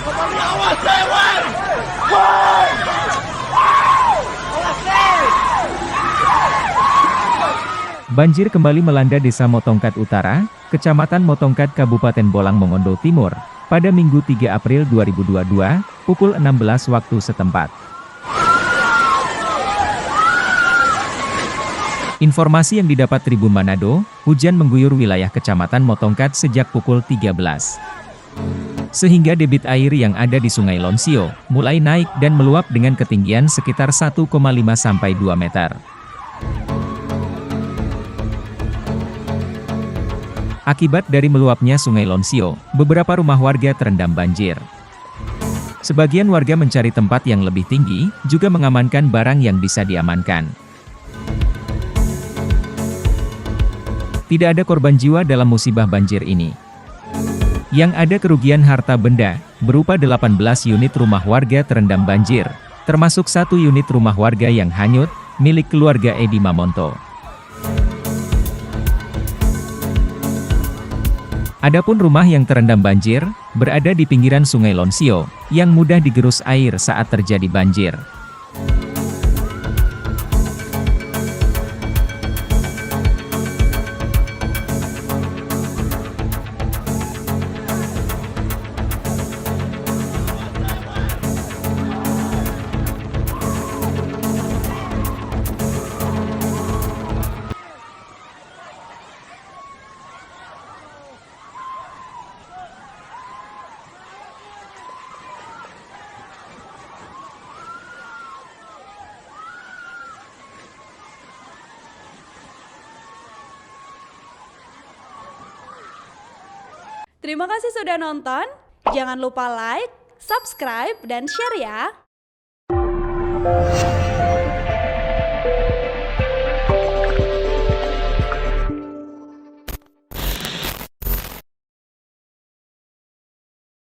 Awas, Dewan! Woi! Awas, Dewan! Banjir kembali melanda Desa Motongkat Utara, Kecamatan Motongkat Kabupaten Bolang Mongondo Timur, pada Minggu 3 April 2022, pukul 16 waktu setempat. Informasi yang didapat Tribun Manado, hujan mengguyur wilayah Kecamatan Motongkat sejak pukul 13. Sehingga debit air yang ada di Sungai Lonsio, mulai naik dan meluap dengan ketinggian sekitar 1,5 sampai 2 meter. Akibat dari meluapnya Sungai Lonsio, beberapa rumah warga terendam banjir. Sebagian warga mencari tempat yang lebih tinggi, juga mengamankan barang yang bisa diamankan. Tidak ada korban jiwa dalam musibah banjir ini. Yang ada kerugian harta benda, berupa 18 unit rumah warga terendam banjir, termasuk 1 unit rumah warga yang hanyut, milik keluarga Edi Mamonto. Adapun rumah yang terendam banjir, berada di pinggiran Sungai Lonsio, yang mudah digerus air saat terjadi banjir. Terima kasih sudah nonton, jangan lupa like, subscribe, dan share ya!